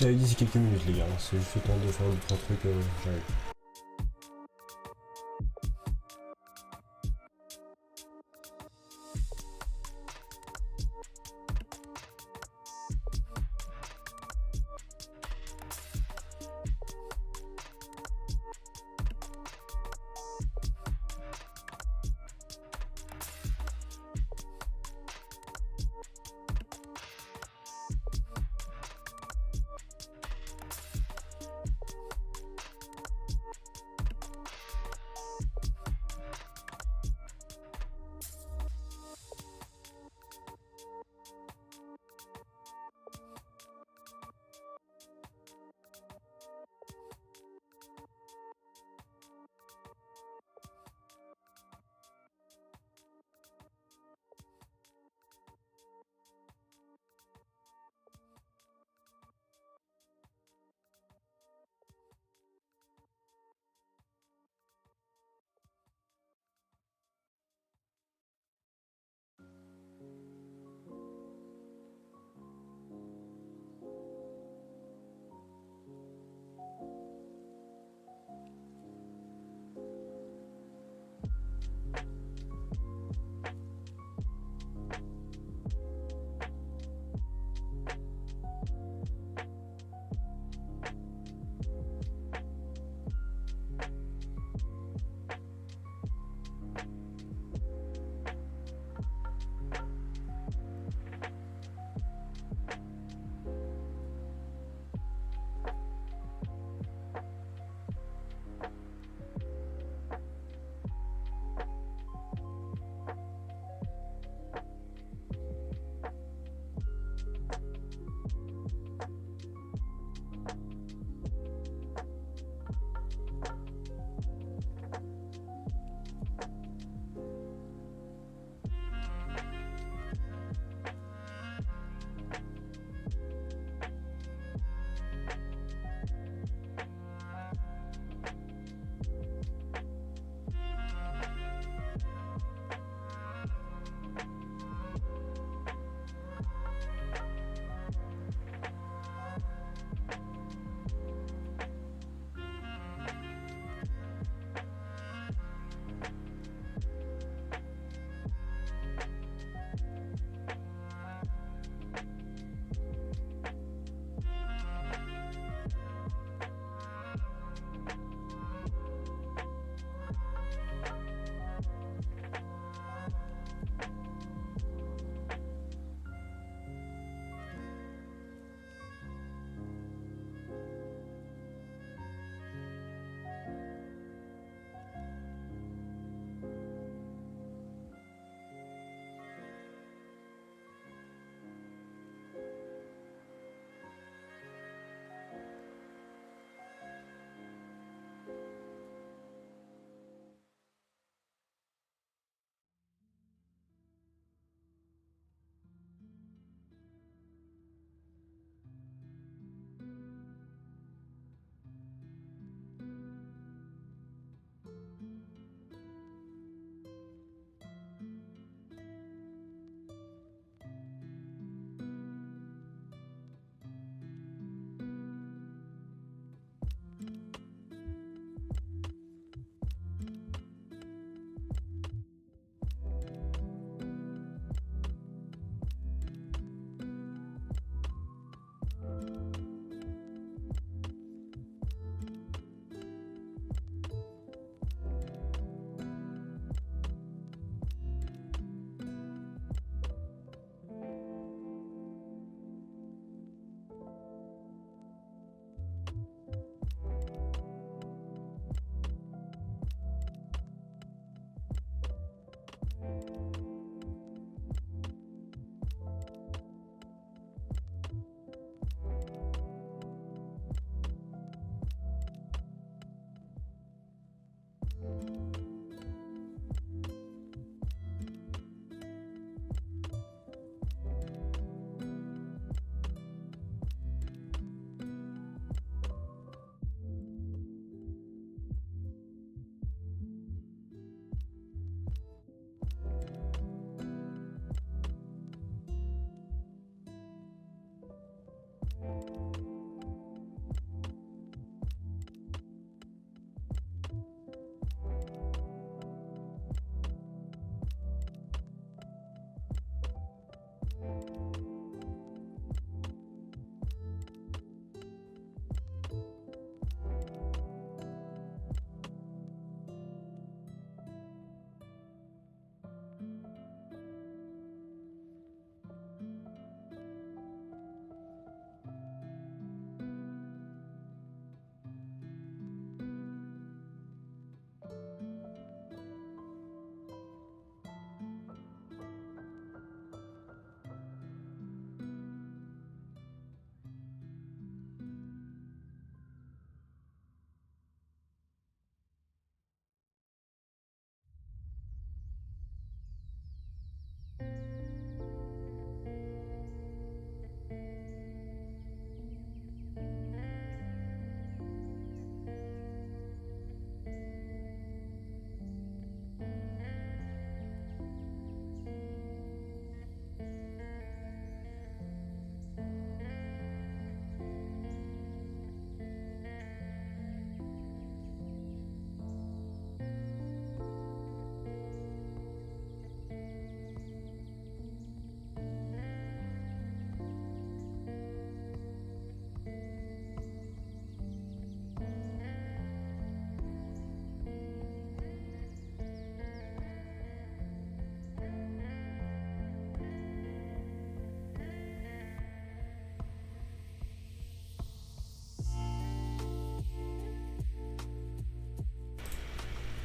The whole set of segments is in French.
D'ici quelques minutes les gars, c'est juste le temps de faire 2-3 trucs, j'arrive.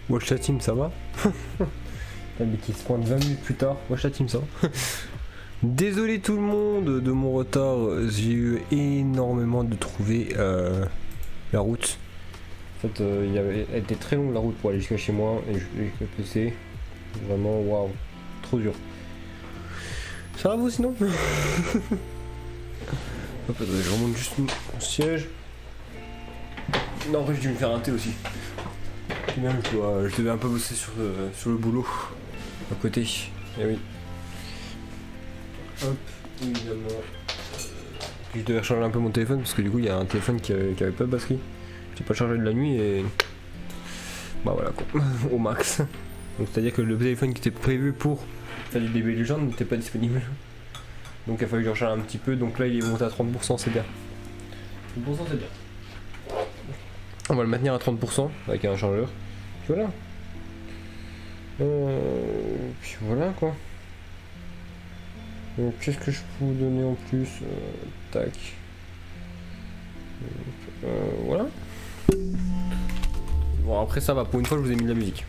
Watch la team, ça va? Mais qui se pointe 20 minutes plus tard. Watch la team, ça va? Désolé tout le monde de mon retard. J'ai eu énormément de trouver la route. En fait, elle était très longue la route pour aller jusqu'à chez moi et jusqu'à PC. Vraiment, waouh, trop dur. Ça va vous sinon? Hop, je remonte juste mon siège. Non, en vrai, je dû me faire un thé aussi. Même, je devais un peu bosser sur le boulot à côté. Et oui. Hop, évidemment. Puis je devais recharger un peu mon téléphone parce que du coup il y a un téléphone qui avait pas de batterie. J'ai pas chargé de la nuit et bah voilà quoi, au max. Donc c'est à dire que le téléphone qui était prévu pour faire du DB Legend n'était pas disponible. Donc il a fallu que je recharge un petit peu. Donc là il est monté à 30%, c'est bien. 30% c'est bien. On va le maintenir à 30% avec un chargeur. Puis voilà. Puis voilà quoi. Donc qu'est-ce que je peux vous donner en plus? Tac. Voilà. Bon après ça va, pour une fois je vous ai mis de la musique.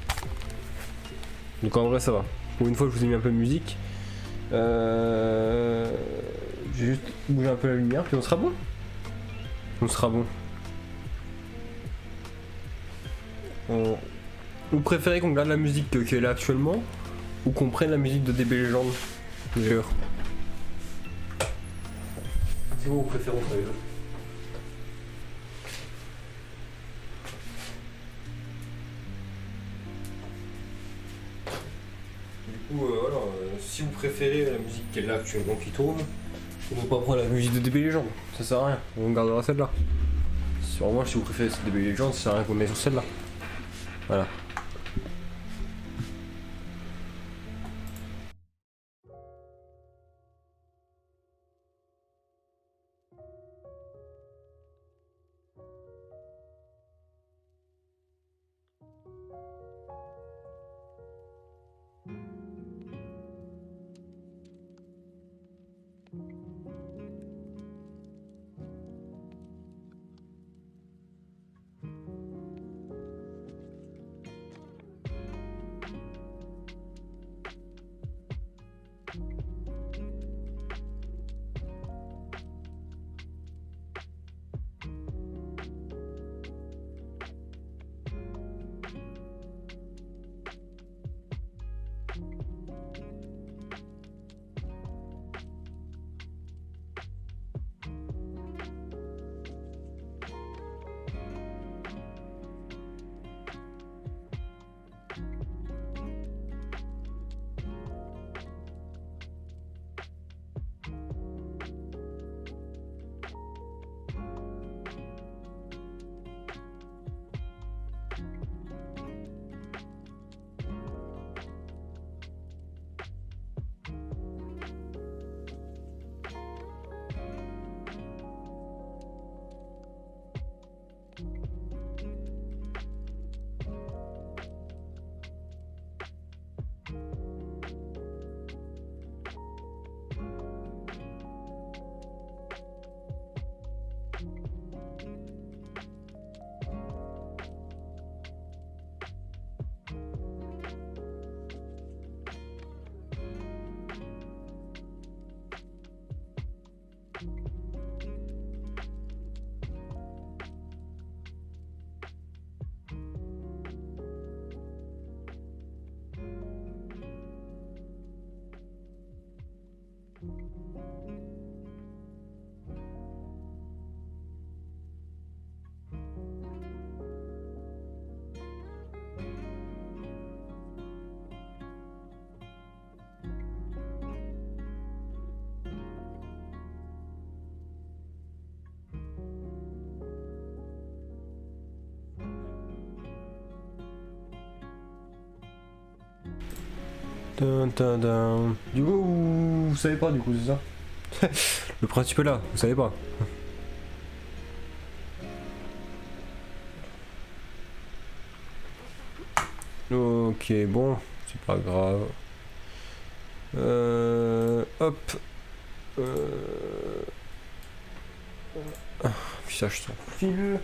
Donc en vrai ça va. Pour une fois je vous ai mis un peu de musique. J'ai juste bougé un peu la lumière puis on sera bon. On sera bon. Vous préférez qu'on garde la musique qui est là actuellement ou qu'on prenne la musique de DB Legend? Jure. C'est quoi vos préférences avec eux? Du coup, voilà, si vous préférez la musique qui est là actuellement qui tourne, on va pas prendre la musique de DB Legend, ça sert à rien, on gardera celle-là. Sûrement, si vous préférez cette DB Legend, ça sert à rien qu'on mette sur celle-là. Voilà. Du coup, vous savez pas, du coup, c'est ça? Le principe est là, vous savez pas. Ok, bon, c'est pas grave. Hop. Affichage sans fil.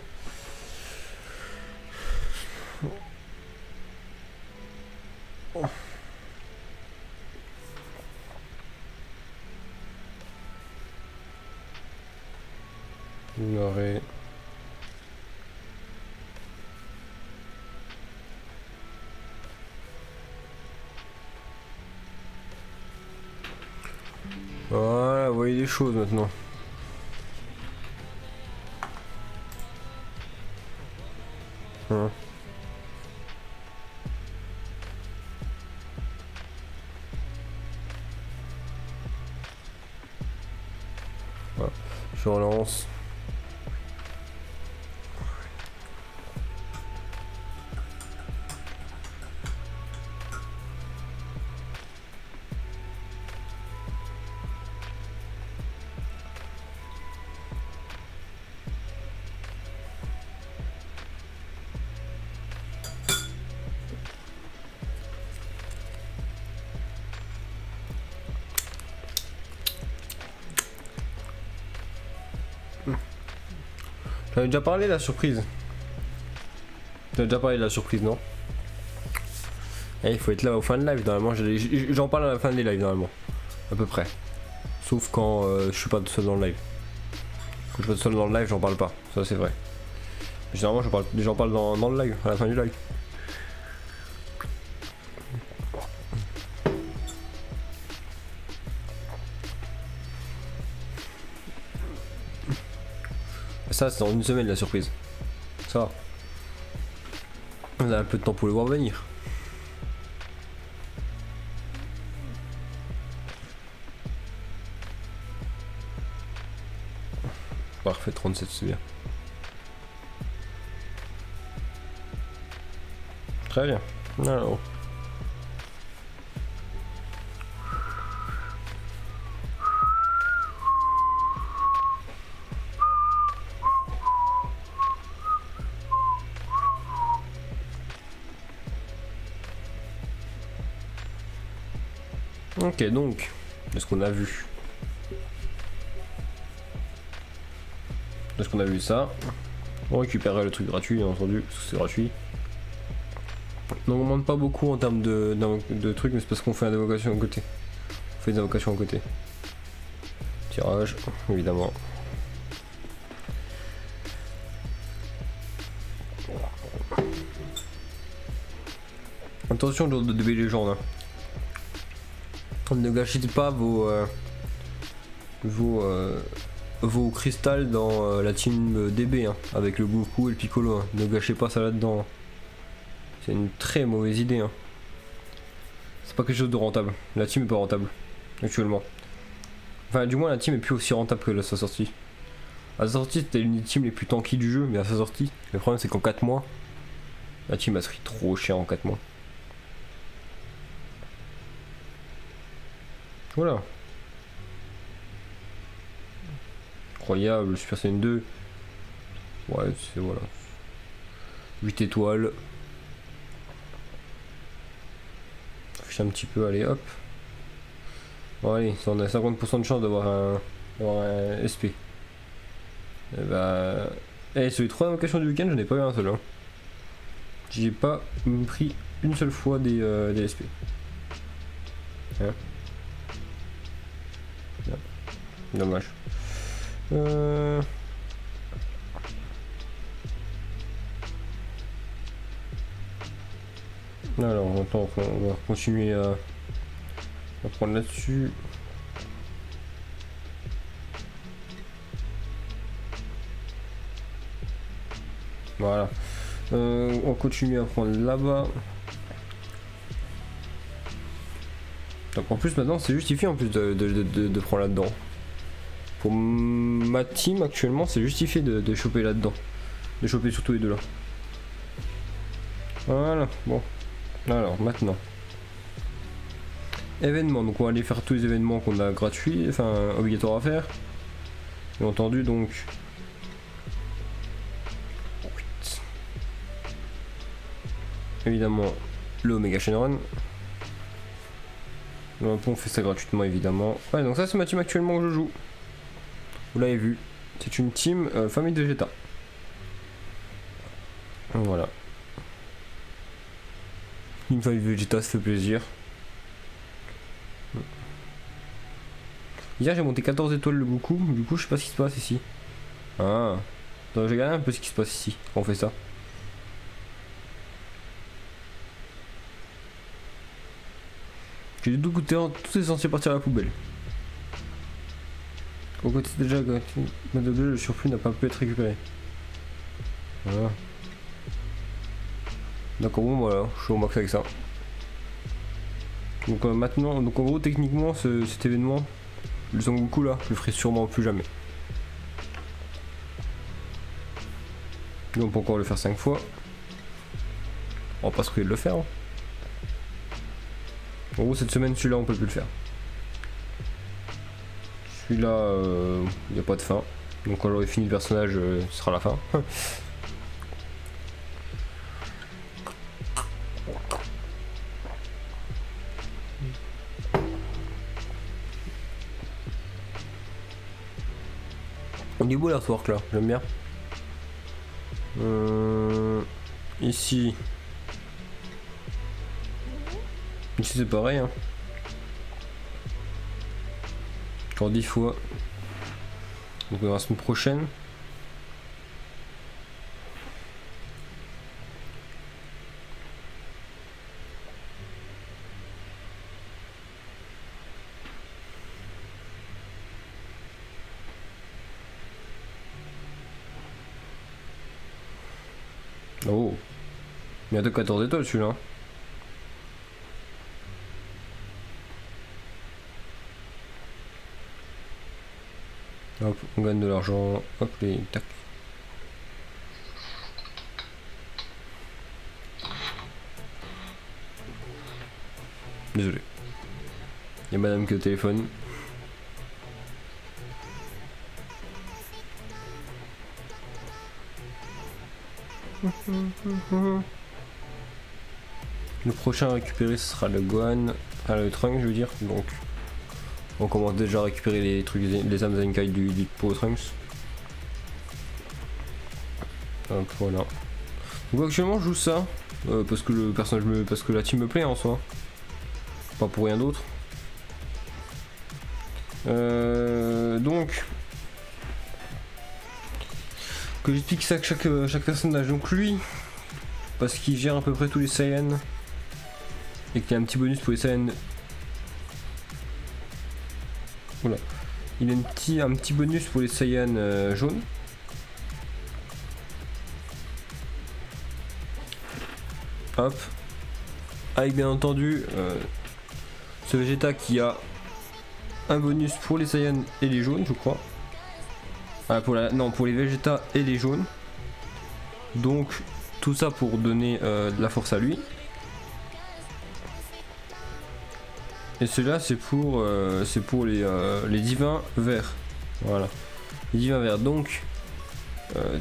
Ignorer. Voilà, vous voyez des choses maintenant. Hein. Voilà. Je relance. J'avais déjà parlé de la surprise. J'avais déjà parlé de la surprise, non? Eh, il faut être là au fin de live, normalement. J'en parle à la fin des lives, normalement. À peu près. Sauf quand je suis pas tout seul dans le live. Quand je suis pas tout seul dans le live, j'en parle pas. Ça, c'est vrai. Mais généralement, j'en parle dans le live, à la fin du live. Ça, c'est dans une semaine la surprise. Ça va. On a un peu de temps pour le voir venir. Parfait, 37, c'est bien. Très bien. Alors. Ok, donc, est-ce qu'on a vu? Est-ce qu'on a vu ça? On récupère le truc gratuit, bien entendu, parce que c'est gratuit. Donc on demande pas beaucoup en termes de trucs, mais c'est parce qu'on fait une invocation à côté. On fait des invocations à côté. Tirage, évidemment. Attention de DB légende. Hein. Ne gâchez pas vos cristals dans la team DB hein, avec le Goku et le Piccolo. Hein. Ne gâchez pas ça là-dedans. Hein. C'est une très mauvaise idée. Hein. C'est pas quelque chose de rentable. La team est pas rentable actuellement. Enfin, du moins, la team est plus aussi rentable que à sa sortie. À sa sortie, c'était une des teams les plus tanky du jeu, mais à sa sortie, le problème c'est qu'en 4 mois, la team a pris trop cher en 4 mois. Voilà. Incroyable, Super Saiyan 2. Ouais, c'est voilà. 8 étoiles. Affiche un petit peu, allez hop. Bon allez, on a 50% de chance d'avoir un SP. Et bah... Eh, sur les 3 invocations du week-end, je n'ai pas eu un seul. Hein. J'ai pas pris une seule fois des SP. Hein. Dommage. Alors, attends, on va continuer à prendre là-dessus. Voilà. On continue à prendre là-bas. Donc en plus maintenant c'est justifié en plus de prendre là-dedans. Pour ma team actuellement c'est justifié de choper là-dedans. De choper surtout les deux là. Voilà, bon. Alors maintenant. événements. Donc on va aller faire tous les événements qu'on a gratuits, enfin obligatoires à faire. Bien entendu donc. Évidemment le Omega Shenron. Donc on fait ça gratuitement évidemment. Ouais donc ça c'est ma team actuellement que je joue. Vous l'avez vu. C'est une team famille de Vegeta. Voilà. Une famille de Vegeta, ça fait plaisir. Hier j'ai monté 14 étoiles le Goku, du coup je sais pas ce qui se passe ici. Ah. Donc j'ai regardé un peu ce qui se passe ici quand on fait ça. J'ai tout goûté, tout est censé partir à la poubelle. Au côté déjà, le surplus n'a pas pu être récupéré. Voilà. D'accord, bon voilà, je suis au max avec ça. Donc maintenant, donc en gros techniquement cet événement, le Son Goku là, je le ferai sûrement plus jamais. Donc on peut encore le faire 5 fois. On va pas se priver de le faire. Hein. En gros cette semaine celui-là on peut plus le faire. Celui-là il n'y a pas de fin. Donc quand j'aurai fini le personnage ce sera la fin. On est beau l'artwork là, j'aime bien. Ici. Ici c'est pareil hein. Encore 10 fois. Donc la semaine prochaine. Oh, bientôt 14 étoiles celui-là. Hop, on gagne de l'argent. Hop, les tac. Désolé. Il y a madame qui est au téléphone. Le prochain à récupérer ce sera le Gohan, le Trunks je veux dire, donc on commence déjà à récupérer les trucs, les âmes Zenkai du Power Trunks. Hop, voilà. Donc actuellement je joue ça, parce que le personnage parce que la team me plaît en soi. Pas pour rien d'autre. Donc que j'explique ça que chaque personnage. Donc lui, parce qu'il gère à peu près tous les Saiyans et qu'il y a un petit bonus pour les Saiyans. Voilà. Il a un petit bonus pour les Saiyans jaunes. Hop. Avec bien entendu ce Vegeta qui a un bonus pour les Saiyans et les jaunes, je crois. Ah, pour les Vegeta et les jaunes. Donc tout ça pour donner de la force à lui. Et celui-là c'est pour les divins verts. Voilà. Les divins verts. Donc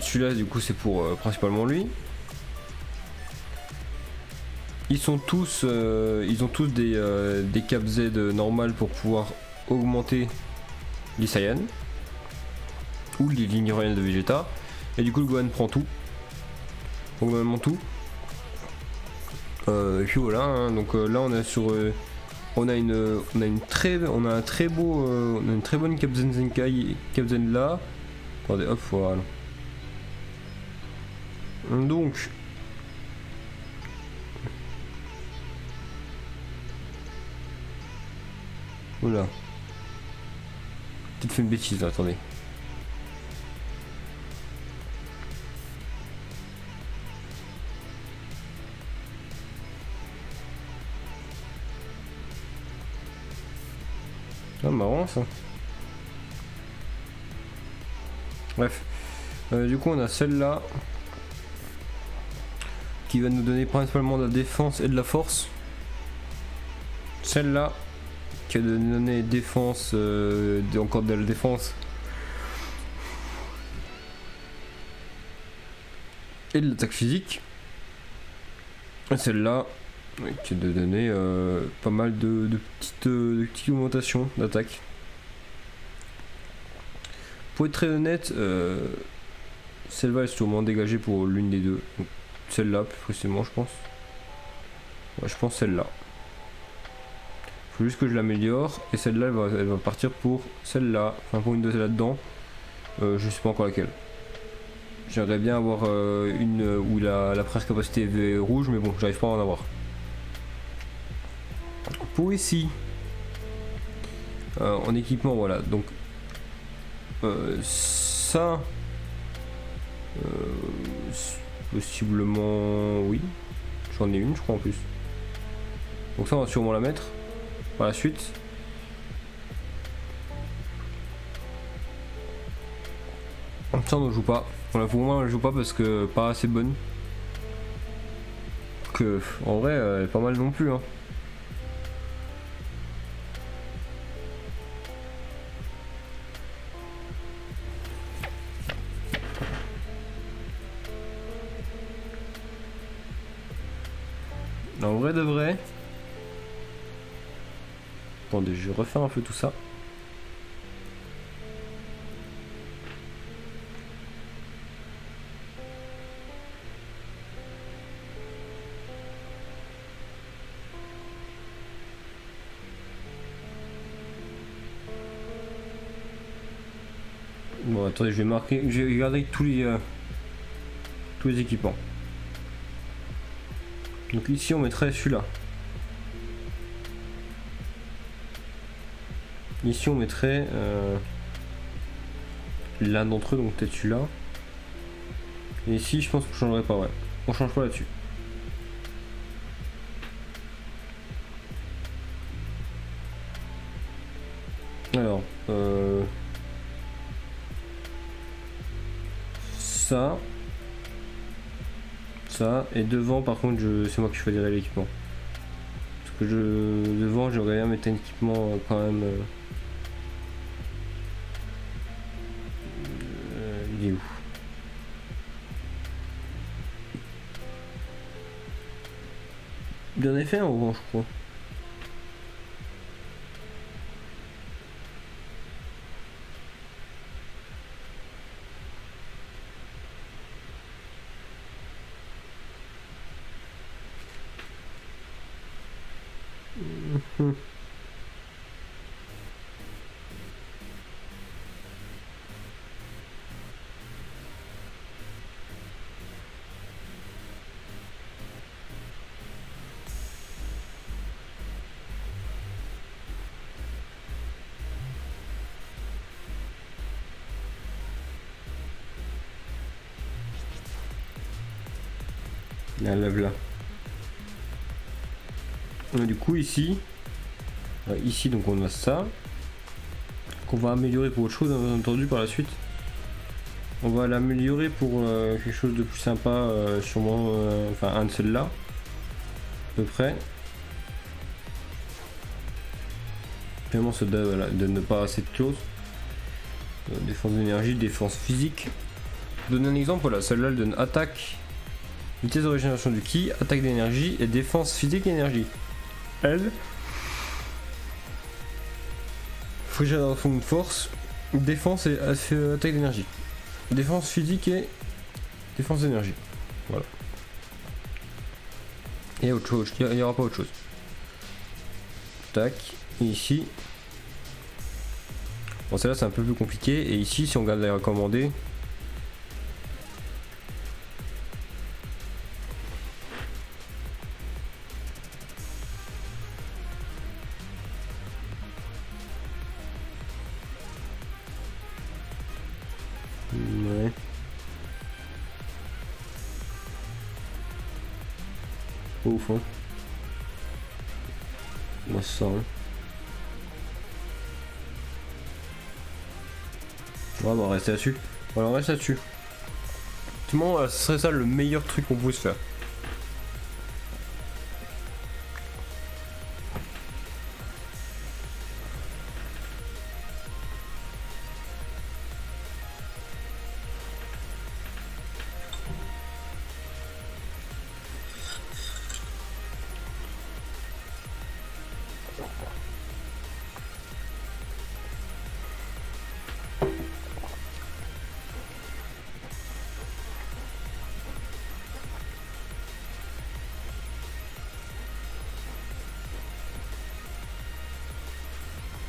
celui-là du coup c'est pour principalement lui. Ils ont tous des cap Z normales pour pouvoir augmenter les Saiyans ou les lignes royales de Vegeta. Et du coup le Gohan prend tout. Globalement tout. Et puis voilà, hein, donc là on est sur on a une très bonne Capzen Zenkai, Capzen là. Attendez, hop, voilà. Donc oula. Peut-être fait une bêtise là, attendez. Ah, marrant ça. Bref. Du coup on a celle-là qui va nous donner principalement de la défense et de la force. Celle-là qui a donné défense, encore de la défense. Et de l'attaque physique. Et celle-là, qui a donné pas mal de petites augmentations d'attaque. Pour être très honnête, celle-là est sûrement dégagée pour l'une des deux. Donc, celle-là, plus précisément, je pense. Ouais, je pense celle-là. Faut juste que je l'améliore. Et celle-là, elle va partir pour celle-là. Enfin, pour une de celles là-dedans. Je sais pas encore laquelle. J'aimerais bien avoir une où la presque capacité est rouge, mais bon, j'arrive pas à en avoir. Pour ici, en équipement, voilà. Donc, ça, possiblement, oui. J'en ai une, je crois, en plus. Donc ça, on va sûrement la mettre par la suite. Ça, on ne joue pas. Voilà, pour moi, on ne joue pas parce que pas assez bonne. Que, en vrai, elle est pas mal non plus. Hein. En vrai de vrai. Attendez, je vais refaire un peu tout ça. Bon, attendez, je vais regarder tous les équipements. Donc ici, on mettrait celui-là. Ici, on mettrait l'un d'entre eux, donc peut-être celui-là. Et ici, je pense qu'on changerait pas, ouais. On change pas là-dessus. Alors, ça, et devant, par contre, c'est moi qui choisirais l'équipement. Parce que devant, j'aurais bien mettre un équipement quand même. Il est où? Il en a fait un orange, je crois. La lève là. Du coup ici, donc on a ça qu'on va améliorer pour autre chose, bien entendu, par la suite. On va l'améliorer pour quelque chose de plus sympa, sûrement, enfin un de ceux-là, à peu près. Vraiment, ça donne pas assez de choses. Défense d'énergie, défense physique. Pour donner un exemple, voilà, celle-là elle donne attaque, vitesse de régénération du ki, attaque d'énergie et défense physique et énergie. Elle, régénération de force, défense et attaque d'énergie. Défense physique et défense d'énergie. Voilà. Et autre chose, il n'y aura pas autre chose. Tac, et ici. Bon, celle-là c'est un peu plus compliqué. Et ici, si on regarde les recommandés. Ouais. Ouf, hein. Moi, ça, hein. Ouais, bah on va rester là-dessus. Voilà, on reste là-dessus. Effectivement, ce serait ça le meilleur truc qu'on pouvait se faire.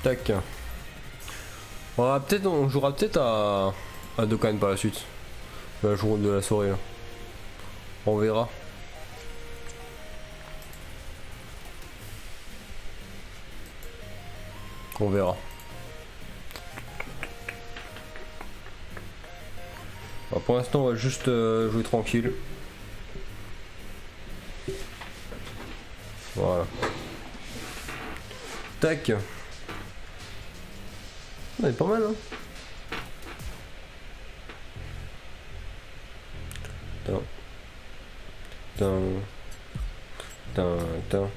Tac. On jouera peut-être à Dokkan par la suite. Le jour de la soirée là. On verra. On verra. Alors pour l'instant on va juste jouer tranquille. Voilà. Tac. On est pas mal hein. Attends. Attends.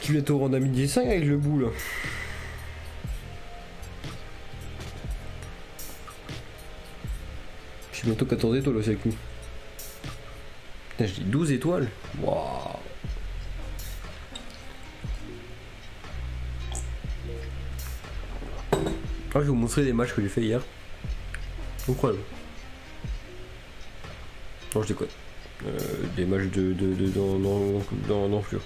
Tu l'es au rang à midi 5 avec le bout là. Je suis bientôt 14 étoiles aussi avec lui. Putain, je dis 12 étoiles. Waouh. Ah, je vais vous montrer des matchs que j'ai fait hier. Incroyable. Non, je déconne. Des matchs dans Fur.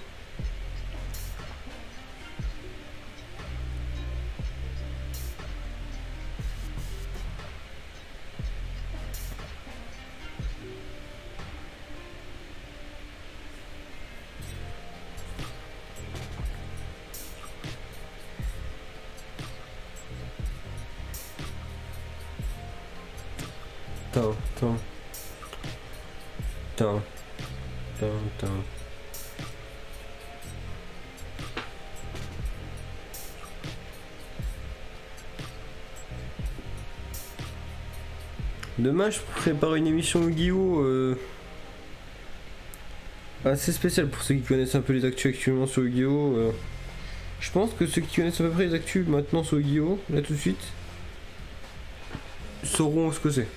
Demain, je prépare une émission Yu-Gi-Oh! Assez spéciale pour ceux qui connaissent un peu les actus actuellement sur Yu-Gi-Oh! Je pense que ceux qui connaissent à peu près les actus maintenant sur Yu-Gi-Oh! Là tout de suite sauront ce que c'est.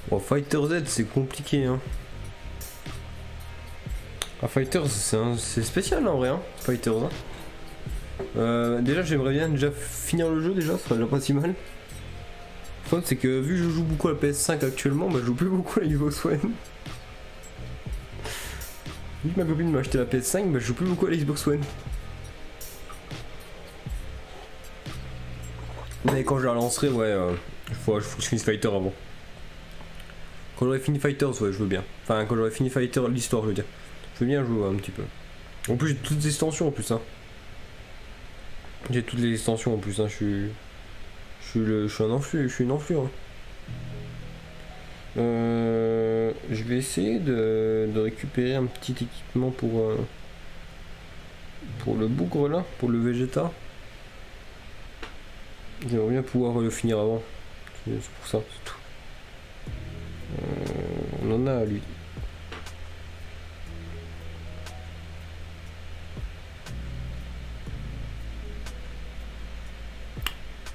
Bon, Fighter Z c'est compliqué hein. Ah, Fighters c'est spécial en vrai hein, Fighters hein. Déjà j'aimerais bien déjà finir le jeu déjà, ça serait déjà pas si mal. Le problème c'est que vu que je joue beaucoup à la PS5 actuellement, bah je joue plus beaucoup à la Xbox One. Vu que ma copine m'a acheté la PS5, bah je joue plus beaucoup à la Xbox One. Mais quand je la lancerai, ouais, faut que je finisse Fighter avant. Quand j'aurai fini Fighters, ouais, je veux bien. Enfin, quand j'aurai fini Fighter, l'histoire, je veux dire. Je veux bien jouer un petit peu. En plus, j'ai toutes les extensions en plus, hein. J'ai toutes les extensions en plus, hein. Je suis un enflure, je suis une enflure. Hein. Je vais essayer de récupérer un petit équipement pour le bougre là, pour le Vegeta. J'aimerais bien pouvoir le finir avant. C'est pour ça, c'est tout. On en a à lui.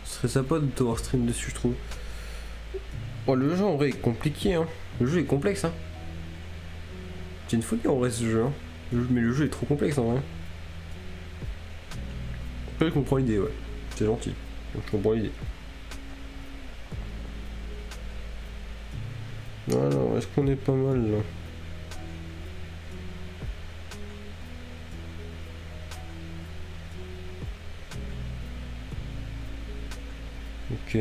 Ce serait sympa de te voir stream dessus, je trouve. Oh, le jeu en vrai est compliqué, hein. Le jeu est complexe, hein. C'est une folie en vrai ce jeu, hein. Mais le jeu est trop complexe en vrai. Après, je comprends l'idée, ouais. C'est gentil. Donc, je comprends l'idée. Alors, est-ce qu'on est pas mal là? Ok.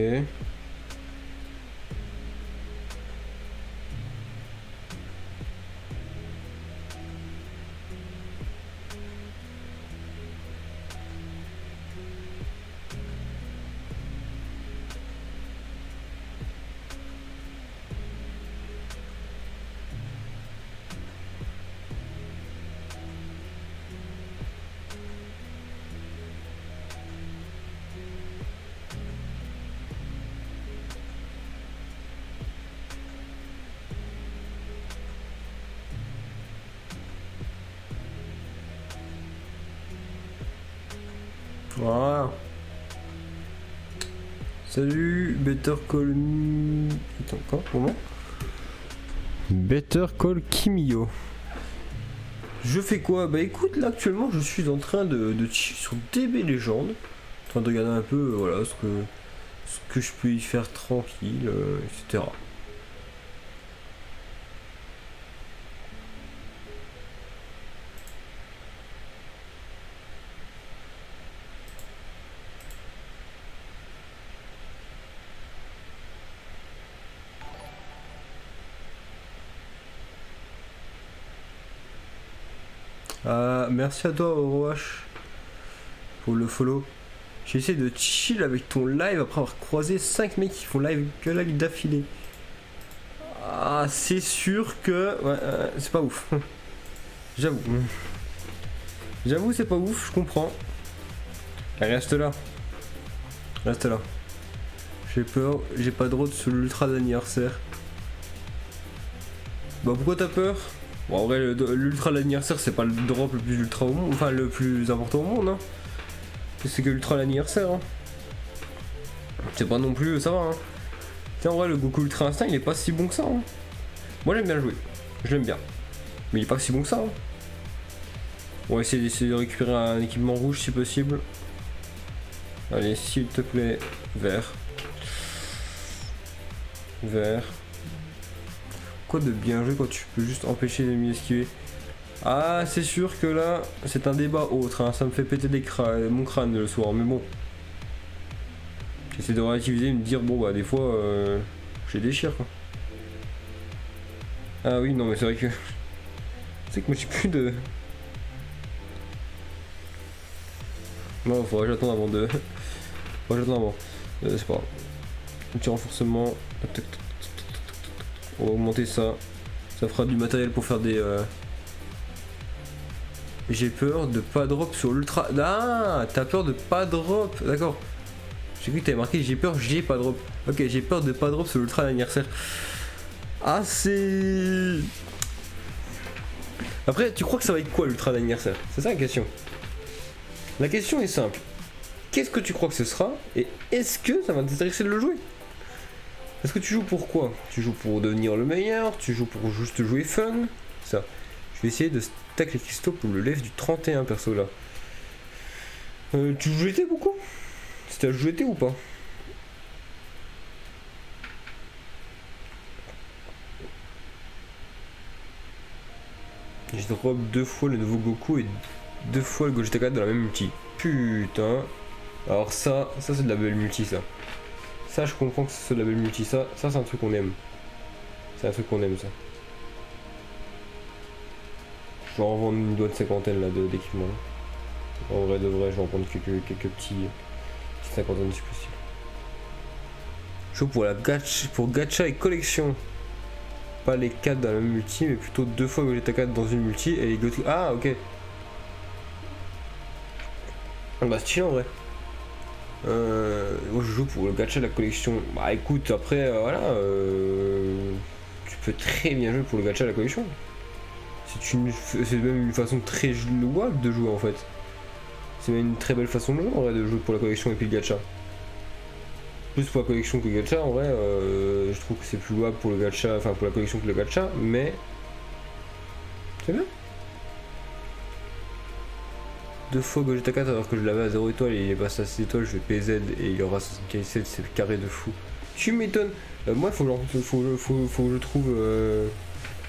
Salut, Better Call... Attends, quoi? Comment? Better Call Kimio. Je fais quoi? Bah écoute, là actuellement je suis en train de chill sur DB Legend. En train de regarder un peu voilà ce que je peux y faire tranquille, etc. Ah, merci à toi Oroach pour le follow. J'ai essayé de chill avec ton live après avoir croisé 5 mecs qui font live d'affilée. Ah, c'est sûr que... Ouais, c'est pas ouf. J'avoue. J'avoue, c'est pas ouf, je comprends. Reste là. Reste là. J'ai peur, j'ai pas de road sur l'ultra d'anniversaire. Bah pourquoi t'as peur? Bon, en vrai, l'ultra l'anniversaire, c'est pas le drop le plus ultra au monde, enfin le plus important au monde, hein. C'est que l'ultra l'anniversaire, hein. C'est pas non plus, ça va, hein. Tiens, en vrai, le Goku Ultra Instinct, il est pas si bon que ça, hein. Moi, j'aime bien jouer, je l'aime bien. Mais il est pas si bon que ça, hein. On va essayer de récupérer un équipement rouge si possible. Allez, s'il te plaît, vert. Vert. Quoi de bien jouer quand tu peux juste empêcher l'ennemi d'esquiver? Ah, c'est sûr que là, c'est un débat autre, hein. Ça me fait péter mon crâne le soir, mais bon. J'essaie de relativiser et me dire, bon bah des fois, je les déchire quoi. Ah oui, non mais c'est vrai que... C'est que moi j'ai plus de... Non, faudrait que j'attende avant de... Faudrait que j'attende avant. C'est pas grave. Petit renforcement. On va augmenter ça. Ça fera du matériel pour faire des... J'ai peur de pas drop sur l'ultra... Ah, t'as peur de pas drop. D'accord. J'ai cru que t'avais marqué j'ai peur, j'ai pas drop. Ok, j'ai peur de pas drop sur l'ultra d'anniversaire. Ah, c'est... Après, tu crois que ça va être quoi l'ultra d'anniversaire? C'est ça la question. La question est simple. Qu'est-ce que tu crois que ce sera? Et est-ce que ça va t'intéresser de le jouer? Est-ce que tu joues pour quoi? Tu joues pour devenir le meilleur? Tu joues pour juste jouer fun? Ça. Je vais essayer de stack les cristaux pour le lève du 31 perso là. Tu joues GT beaucoup? Si t'as joué GT ou pas? J'ai drop 2 fois le nouveau Goku et 2 fois le Gogeta 4 dans la même multi. Putain. Alors ça c'est de la belle multi ça. Ça je comprends que c'est de la belle multi. Ça c'est un truc qu'on aime. C'est un truc qu'on aime ça. Je vais en vendre une bonne cinquantaine là d'équipements. En vrai de vrai je vais en prendre quelques petits cinquantaines si possible. Je joue pour la gacha et collection. Pas les 4 dans la même multi mais plutôt 2 fois Gogeta 4 dans une multi et les Goku. Ah ok. Bah stylé en vrai. Moi je joue pour le gacha de la collection. Bah écoute après voilà tu peux très bien jouer pour le gacha de la collection. C'est même une façon très louable de jouer en fait. C'est même une très belle façon de jouer en vrai de jouer pour la collection et puis le gacha. Plus pour la collection que le gacha en vrai je trouve que c'est plus louable pour le gacha, enfin pour la collection que le gacha mais c'est bien. 2 fois Gogeta 4 alors que je l'avais à 0 étoile et il est passé à 6 étoiles, je vais PZ et il y aura 67, c'est carré de fou. Tu m'étonnes. Moi faut que je trouve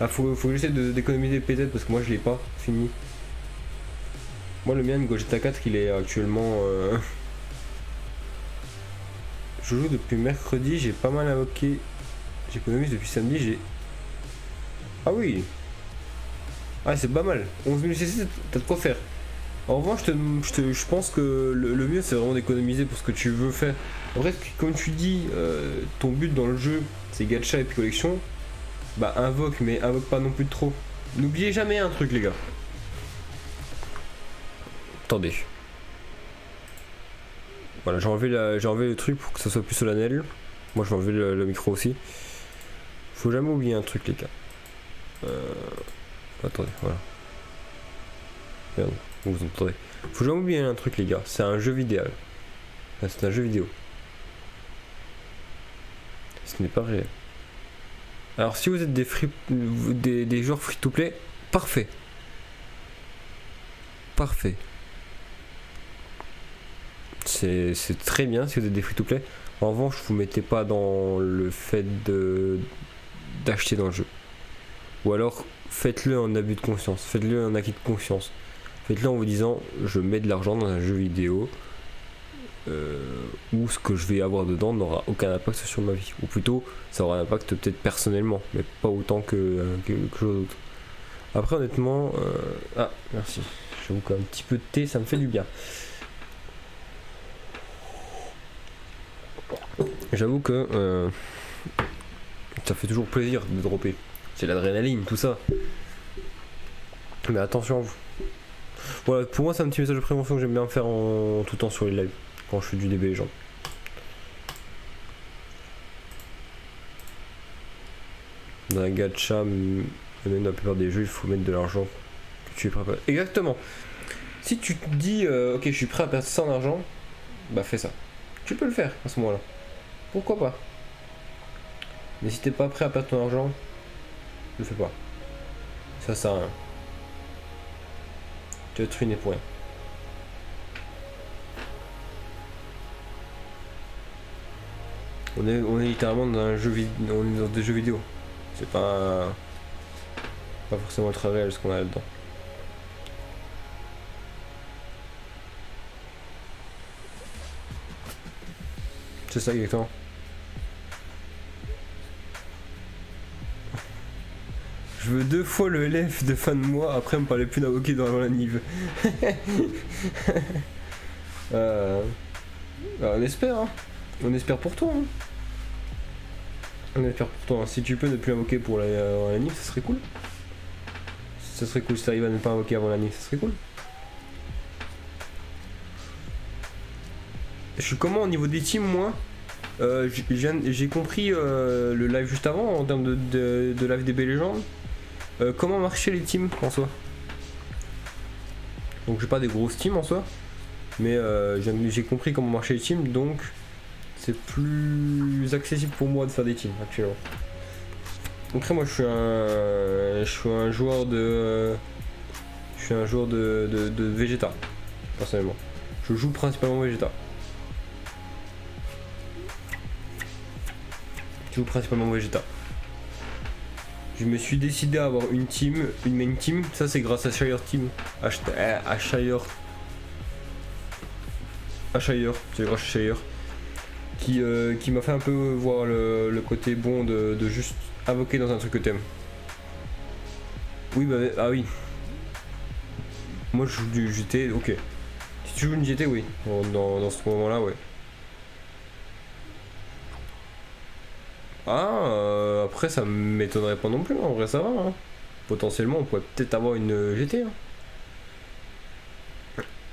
faut que j'essaie d'économiser PZ parce que moi je l'ai pas fini. Moi le mien de Gogeta 4 il est actuellement je joue depuis mercredi, j'ai pas mal invoqué. J'économise depuis samedi, j'ai... Ah oui. Ah c'est pas mal. 11 000 CC, t'as de quoi faire. En revanche, je pense que le mieux c'est vraiment d'économiser pour ce que tu veux faire. Après, comme tu dis, ton but dans le jeu c'est gacha et puis collection, bah invoque, mais invoque pas non plus de trop. N'oubliez jamais un truc, les gars. Attendez. Voilà, j'ai enlevé le truc pour que ça soit plus solennel. Moi, je vais enlever le micro aussi. Faut jamais oublier un truc, les gars. Attendez, voilà. Merde. Vous entendez. Faut jamais oublier un truc les gars, c'est un jeu vidéo. C'est un jeu vidéo. Ce n'est pas réel. Alors si vous êtes des joueurs free-to-play, parfait. Parfait. C'est très bien si vous êtes des free-to-play. En revanche, vous mettez pas dans le fait d'acheter dans le jeu. Ou alors, faites-le en abus de conscience. Faites-le en acquis de conscience. Faites-le en vous disant, je mets de l'argent dans un jeu vidéo où ce que je vais avoir dedans n'aura aucun impact sur ma vie. Ou plutôt, ça aura un impact peut-être personnellement, mais pas autant que quelque chose d'autre. Après, honnêtement... Ah, merci. J'avoue qu'un petit peu de thé, ça me fait du bien. J'avoue que ça fait toujours plaisir de dropper. C'est l'adrénaline, tout ça. Mais attention à vous. Voilà, pour moi c'est un petit message de prévention que j'aime bien faire en tout temps sur les lives. Quand je fais du DB les gens. Dans un gacha, même dans la plupart des jeux, il faut mettre de l'argent que tu es prêt à perdre. Exactement. Si tu te dis ok je suis prêt à perdre ça en argent, bah fais ça. Tu peux le faire à ce moment-là. Pourquoi pas? Mais si t'es pas prêt à perdre ton argent, ne le fais pas. Ça sert à rien. Tu vas te ruiner pour rien. On est littéralement dans un jeu vidéo. On est dans des jeux vidéo. C'est pas forcément ultra réel ce qu'on a là-dedans. C'est ça exactement. Je veux 2 fois le LF de fin de mois, après me parler plus d'avocat dans la Nive. On espère, hein. On espère pour toi. Hein. On espère pour toi. Hein. Si tu peux ne plus invoquer pour la Nive, ça serait cool. Ça serait cool si t'arrives à ne pas invoquer avant la Nive, ça serait cool. Je suis comment au niveau des teams, moi? J'ai compris le live juste avant en termes de live DB Legends. Comment marchaient les teams en soi. Donc j'ai pas des grosses teams en soi, mais j'ai compris comment marchaient les teams, donc c'est plus accessible pour moi de faire des teams actuellement. Après moi je suis un joueur de Vegeta personnellement. Je joue principalement Vegeta. Je joue principalement Vegeta. Je me suis décidé à avoir une main team, ça c'est grâce à Shire Team. À Shire, c'est grâce à Shire. Qui m'a fait un peu voir le côté bon de juste invoquer dans un truc que t'aimes. Oui bah ah oui. Moi je joue du GT, ok. Si tu joues une GT oui, dans ce moment là ouais. Ah, après ça m'étonnerait pas non plus, en vrai ça va. Hein. Potentiellement on pourrait peut-être avoir une GT. Hein.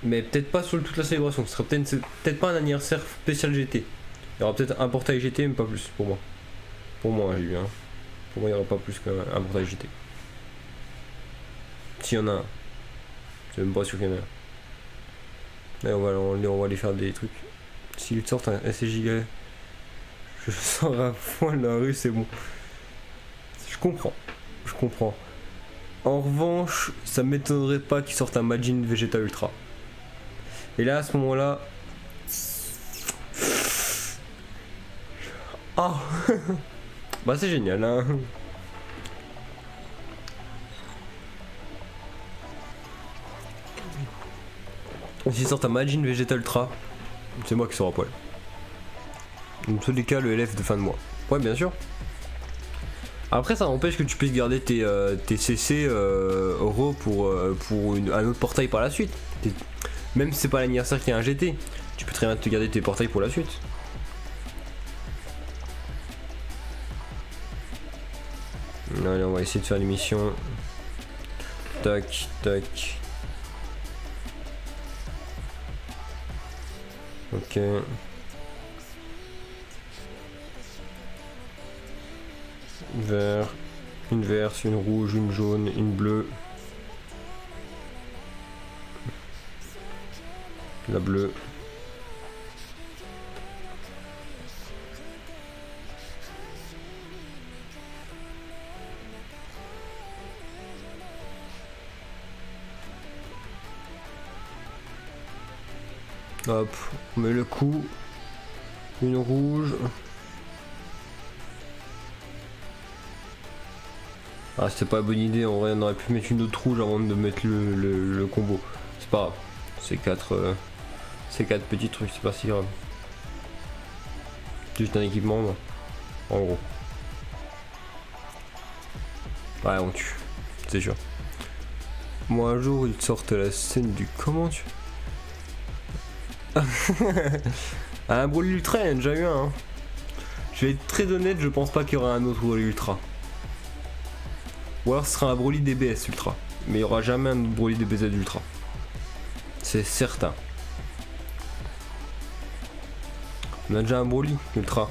Mais peut-être pas sur toute la célébration, ce sera peut-être pas un anniversaire spécial GT. Il y aura peut-être un portail GT mais pas plus pour moi. Pour moi j'ai eu hein. Pour moi il n'y aura pas plus qu'un portail GT. S'il y en a un. Je suis même pas sûr qu'il y en a un. Là on va aller faire des trucs. S'ils sortent un SCJ, je sors à fond la rue, c'est bon. Je comprends. En revanche, ça m'étonnerait pas qu'ils sortent un Majin Vegeta Ultra. Et là, à ce moment-là... Ah bah c'est génial, hein. S'ils sortent un Majin Vegeta Ultra, c'est moi qui sors à poil. Dans tous les cas, le LF de fin de mois. Ouais, bien sûr. Après, ça empêche que tu puisses garder tes CC euros pour un autre portail par la suite. Même si c'est pas l'anniversaire qui est un GT, tu peux très bien te garder tes portails pour la suite. Allez, on va essayer de faire l'émission. Tac, tac. Ok. Vert, une verte, une rouge, une jaune, une bleue. La bleue. Hop, on met le coup. Une rouge. Ah, c'était pas la bonne idée, en vrai, on aurait pu mettre une autre rouge avant de mettre le combo. C'est pas grave. C'est 4 petits trucs, c'est pas si grave. Juste un équipement, moi. En gros. Ouais, on tue. C'est sûr. Moi, un jour, ils sortent la scène du comment tu. Un Broly Ultra, il y en a déjà eu un. Hein. Je vais être très honnête, je pense pas qu'il y aura un autre Broly Ultra. Ou alors ce sera un Broly DBS Ultra. Mais il y aura jamais un autre Broly DBZ Ultra. C'est certain. On a déjà un Broly Ultra.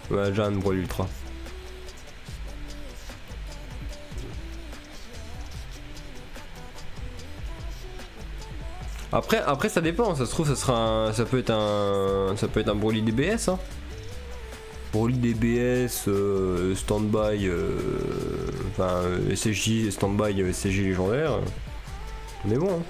On a déjà un Broly Ultra. Après ça dépend, ça se trouve ça peut être un Broly DBS hein. Broly DBS standby enfin SSJ standby SSJ légendaire. On est bon hein.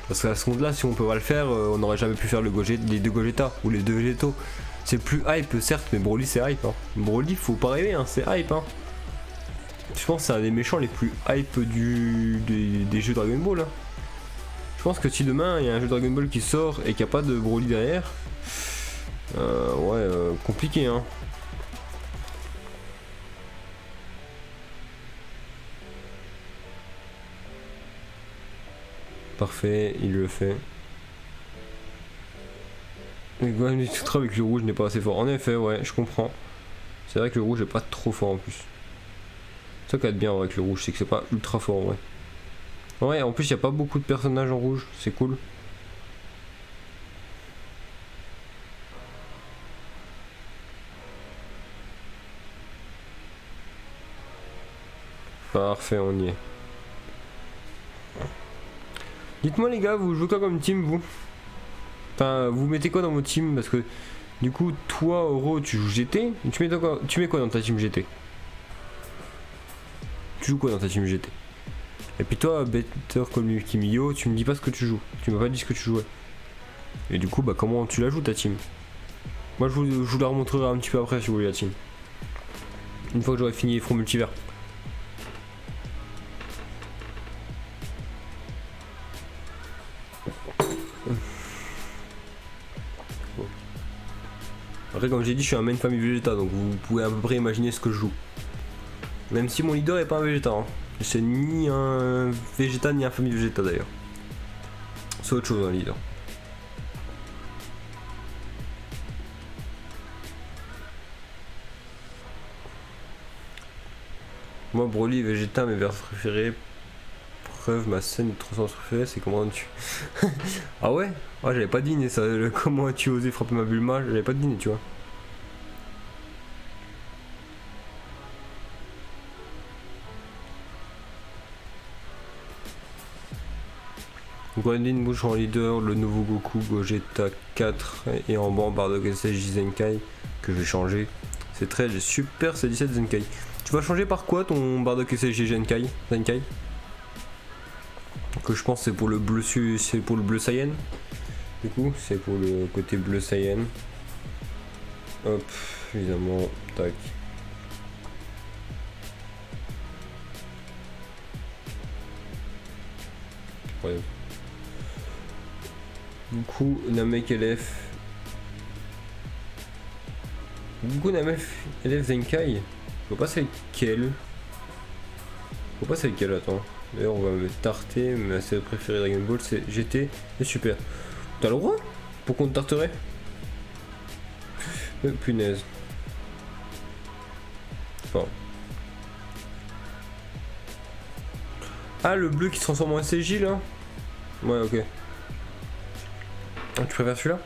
Parce qu'à ce compte là si on peut pas le faire on n'aurait jamais pu faire les deux Gogeta ou les deux Végétaux. C'est plus hype certes mais Broly c'est hype hein. Broly faut pas rêver hein, c'est hype hein. Je pense que c'est un des méchants les plus hype des jeux Dragon Ball. Hein. Je pense que si demain il y a un jeu Dragon Ball qui sort et qu'il n'y a pas de Broly derrière, compliqué hein. Parfait, il le fait. Mais Gohan Ultra avec le rouge n'est pas assez fort. En effet, ouais, je comprends. C'est vrai que le rouge est pas trop fort en plus. Ça qui est bien avec le rouge, c'est que c'est pas ultra fort en vrai. Ouais, en plus il n'y a pas beaucoup de personnages en rouge, c'est cool. Parfait, on y est. Dites-moi les gars, vous jouez quoi comme team vous? Enfin, vous mettez quoi dans vos teams? Parce que du coup, toi, Oro, tu joues GT. Tu mets quoi dans ta team GT? Tu joues quoi dans ta team GT? Et puis toi, Better Call Me Kimio, tu me dis pas ce que tu joues. Tu m'as pas dit ce que tu jouais. Et du coup, bah comment tu la joues ta team? Moi, je vous la remontrerai un petit peu après si vous voulez la team. Une fois que j'aurai fini les fronts multivers. Après, comme j'ai dit, je suis un main famille Vegeta, donc vous pouvez à peu près imaginer ce que je joue. Même si mon leader est pas un Vegeta. Hein. C'est ni un Vegeta ni un famille Vegeta d'ailleurs. C'est autre chose un leader. Moi Broly et Vegeta mes vers préférés. Preuve ma scène de transformation préférée c'est comment tu. Ah ouais? Ah j'avais pas deviné ça. Comment as-tu osé frapper ma Bulma? J'avais pas deviné tu vois. Guanyin bouge en leader, le nouveau Goku Gogeta 4 et en bas Bardock SSJ Zenkai que je vais changer. C'est très super C17 Zenkai. Tu vas changer par quoi ton Bardock SSJ Zenkai? Que je pense c'est pour le bleu Saiyan. Du coup c'est pour le côté bleu Saiyan. Hop, évidemment, tac. Ouais. Du coup, Namek LF. Du coup, Namek LF Zenkai. Je vois pas c'est lequel. Je vois pas c'est lequel, attends. D'ailleurs, on va me tarter. Ma série préférée Dragon Ball, c'est GT et Super. T'as le droit? Pourquoi on te tarterait? Punaise. Enfin. Ah, le bleu qui se transforme en SSJ là? Ouais, ok. Tu préfères celui-là?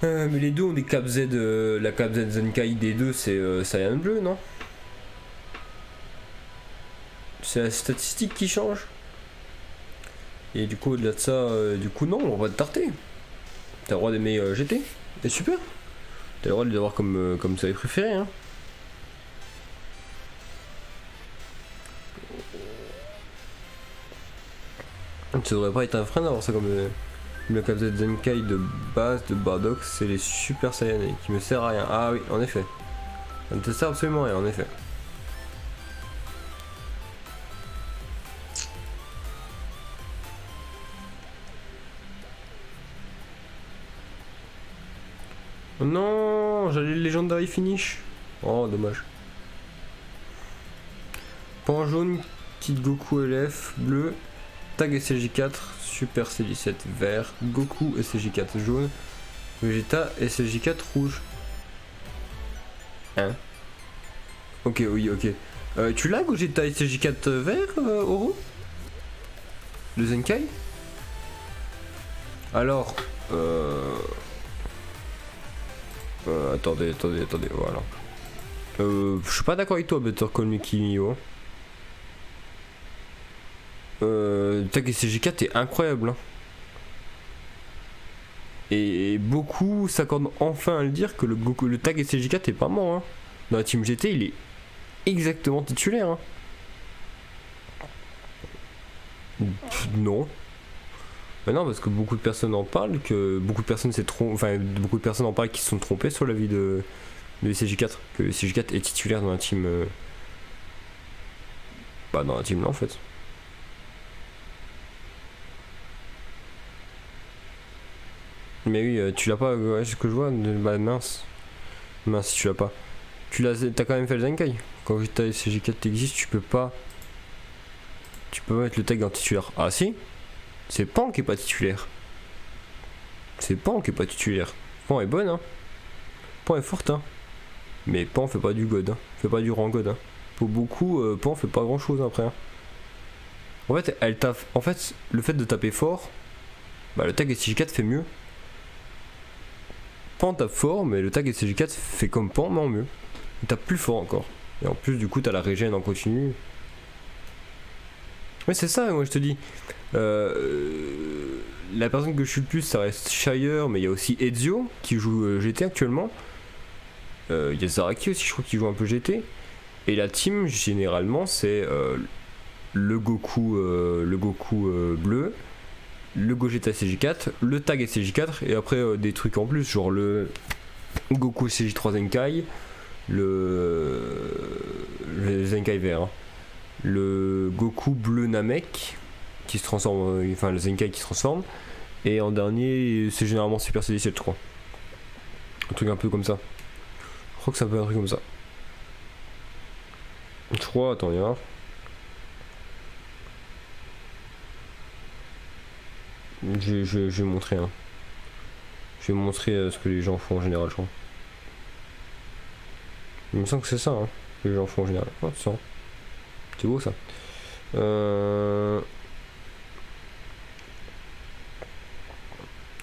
Mais les deux ont des Cap Z, la Cap Z Zenkai des deux c'est Saiyan bleu, non? C'est la statistique qui change. Et du coup au-delà de ça, du coup non, on va te tarter. T'as le droit d'aimer GT, c'est super. T'as le droit de les avoir comme ça les préférés hein. Ça devrait pas être un frein d'avoir ça comme le capteur Zenkai de base de Bardock, c'est les Super Saiyan qui me sert à rien. Ah oui, en effet. Ça ne te sert absolument à rien, en effet. Non, j'allais le Legendary Finish. Oh, dommage. Pan jaune, Kid Goku LF, bleu, Tag SLJ4, Super CJ7 vert, Goku SLJ4 jaune, Vegeta SLJ4 rouge. Hein? Ok, oui, ok. Tu l'as Gogeta SLJ4 vert, Oro? Le Zenkai? Alors, attendez, voilà. Je suis pas d'accord avec toi, Better Call Me Kimio. Tag SLJ4 est incroyable. Hein. Et beaucoup s'accordent enfin à le dire que le tag SLJ4 est pas mort. Hein. Dans la team GT, il est exactement titulaire. Hein. Non. Mais non, parce que beaucoup de personnes en parlent, que beaucoup de personnes beaucoup de personnes en parlent qui se sont trompées sur l'avis de SLJ4, que SLJ4 est titulaire dans la team. Dans la team là en fait. Mais oui, tu l'as pas, ouais, c'est ce que je vois. Bah mince, tu l'as pas. T'as quand même fait le Zenkai. Quand t'as SLJ4 t'existe, tu peux pas mettre le tag en titulaire. Ah si. C'est Pan qui est pas titulaire. Pan est bonne, hein. Pan est forte, hein. Mais Pan fait pas du god, hein. Fait pas du rang god, hein. Pour beaucoup, Pan fait pas grand chose après. Hein. En fait, le fait de taper fort, le tag SLJ4 fait mieux. Pan tape fort, mais le tag SLJ4 fait comme Pan, mais en mieux. Il tape plus fort encore. Et en plus, du coup, t'as la régène en continu. Ouais, c'est ça, moi je te dis. La personne que je suis le plus, ça reste Shire, mais il y a aussi Ezio qui joue GT actuellement. Il y a Zaraki aussi, je crois, qui joue un peu GT. Et la team, généralement, c'est le Goku bleu, le Gogeta SLJ4, le tag SLJ4, et après des trucs en plus, genre le Goku SLJ3 Zenkai, le Zenkai vert. Hein. Le Goku bleu Namek qui se transforme, le Zenkai qui se transforme, et en dernier c'est généralement Super CJ7 je crois. Un truc un peu comme ça. Je crois que c'est un peu un truc comme ça. Je crois, attends, il y a. Je vais montrer hein. Je vais montrer ce que les gens font en général je crois. Il me semble que c'est ça hein, que les gens font en général. Oh, c'est ça. C'est beau ça.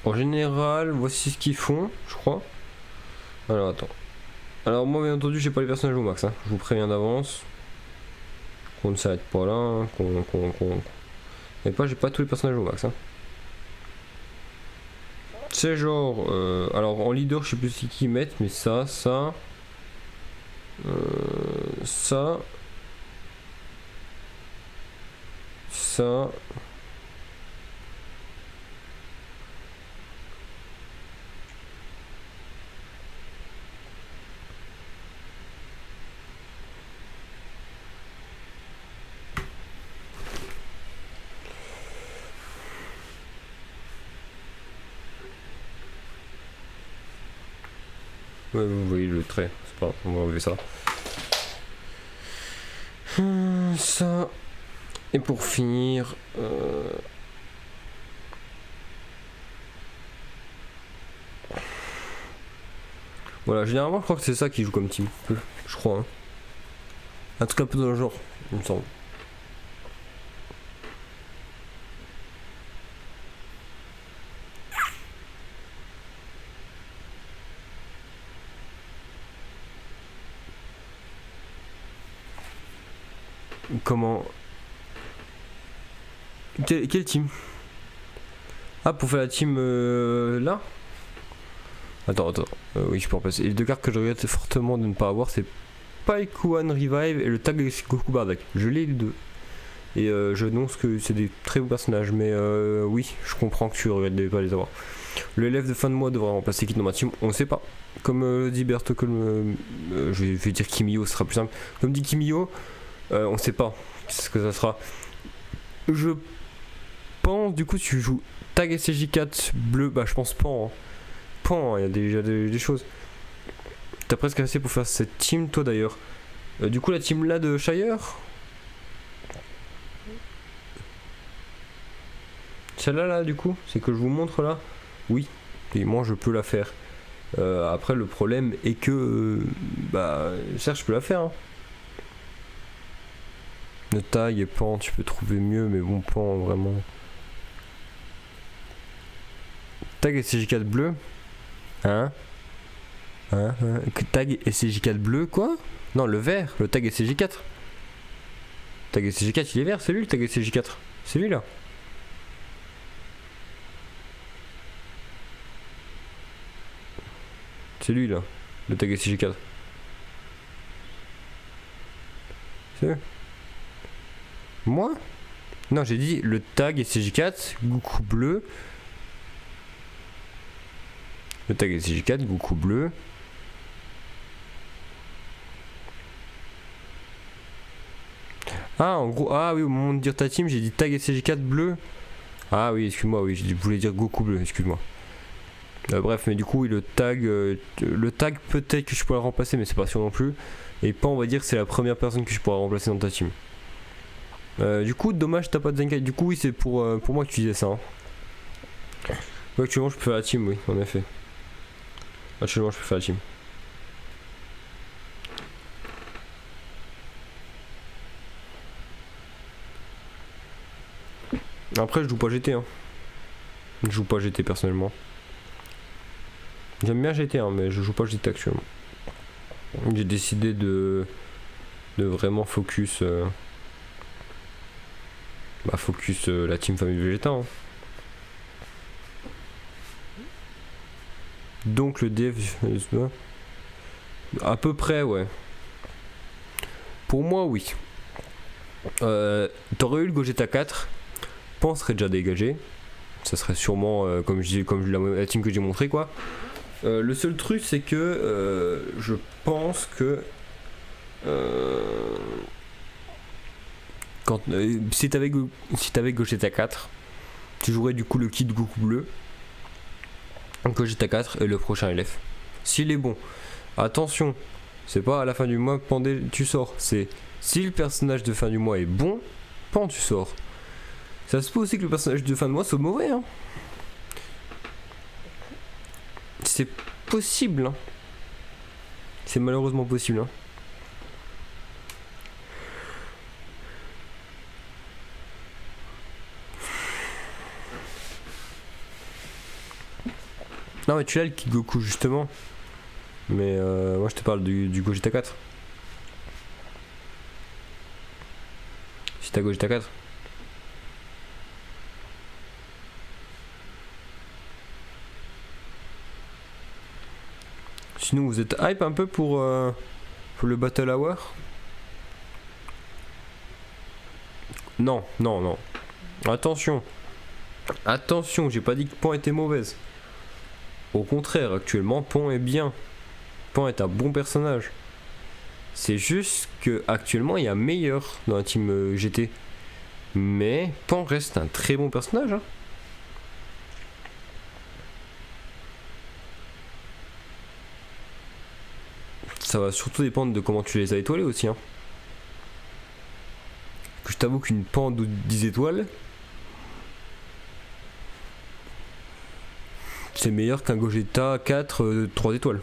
En général, voici ce qu'ils font, je crois. Alors attends. Alors moi bien entendu j'ai pas les personnages au max, hein. Je vous préviens d'avance. Qu'on ne s'arrête pas là, hein. Mais j'ai pas tous les personnages au max. Hein. C'est genre. Alors en leader je sais plus ce qu'ils mettent, mais ça. Ouais, vous voyez le trait, c'est pas grave, on va enlever ça. Ça. Et pour finir. Voilà, généralement je crois que c'est ça qui joue comme team. Je crois. Hein. Un truc un peu dans le genre, il me semble. Comment. Quelle team? Ah, pour faire la team là? Attends. Oui, je peux en passer. Les deux cartes que je regrette fortement de ne pas avoir, c'est Paikuan Revive et le tag Goku Bardock. Je l'ai les deux. Et je annonce que c'est des très bons personnages. Mais oui, je comprends que tu regrettes de pas les avoir. Le élève de fin de mois devra remplacer qui dans ma team? On ne sait pas. Comme dit Berto, je vais dire Kimio, ce sera plus simple. Comme dit Kimio, on ne sait pas ce que ça sera. Je pense, du coup, tu joues Tag SCJ4 bleu. Bah, je pense Pan. Hein. Pan, il y a déjà des choses. T'as presque assez pour faire cette team, toi d'ailleurs. Du coup, la team là de Shire. Celle-là, là, du coup, c'est que je vous montre là. Oui, et moi je peux la faire. Après, le problème est que. Bah, certes, je peux la faire. Hein. Le tag et Pan, tu peux trouver mieux, mais bon, Pan, vraiment. Tag et CJ4 bleu. Hein, Tag et CJ4 bleu, quoi? Non, le vert, le tag et CJ4. Tag et CJ4, il est vert, c'est lui le tag et CJ4. C'est lui là. C'est lui là, le tag SCJ4. C'est eux. Moi? Non, j'ai dit le tag SCJ4, Goku bleu. Le tag SCJ4, Goku bleu. Ah, en gros, ah oui, au moment de dire ta team, j'ai dit tag SCJ4 bleu. Ah oui, excuse-moi, oui, je voulais dire Goku bleu, excuse-moi. Bref, mais du coup, oui, le tag peut-être que je pourrais le remplacer, mais c'est pas sûr non plus. Et pas, on va dire que c'est la première personne que je pourrais remplacer dans ta team. Du coup, dommage, t'as pas de Zenkai. Du coup, oui, c'est pour moi que tu disais ça. Hein. Ouais, actuellement, je peux faire la team, oui, en effet. Actuellement, je peux faire la team. Après, je joue pas GT. Hein. Je joue pas GT personnellement. J'aime bien GT, hein, mais je joue pas GT actuellement. J'ai décidé de vraiment focus la team famille Vegeta. Hein. Donc le dev à peu près, ouais. Pour moi, oui. T'aurais eu le Gogeta 4, Pan serait déjà dégagé. Ça serait sûrement comme la team que j'ai montré, quoi. Le seul truc, c'est que je pense que si t'avais Gogeta 4, tu jouerais du coup le kit Goku bleu, Gogeta 4 et le prochain LF. S'il est bon, attention, c'est pas à la fin du mois Pandé tu sors, c'est si le personnage de fin du mois est bon, Pan tu sors. Ça se peut aussi que le personnage de fin de mois soit mauvais, hein. C'est possible, hein. C'est malheureusement possible, hein. Non mais tu l'as le Kigoku justement. Mais moi je te parle du Gogeta 4. Si t'as Gogeta 4. Sinon vous êtes hype un peu pour le Battle Hour? Non, non, non. Attention. Attention, j'ai pas dit que Pan était mauvaise. Au contraire, actuellement, Pan est bien. Pan est un bon personnage. C'est juste que actuellement, il y a meilleur dans la team GT. Mais Pan reste un très bon personnage. Hein. Ça va surtout dépendre de comment tu les as étoilés aussi. Hein. Que je t'avoue qu'une Pan de 10 étoiles, c'est meilleur qu'un Gogeta 4 3 étoiles.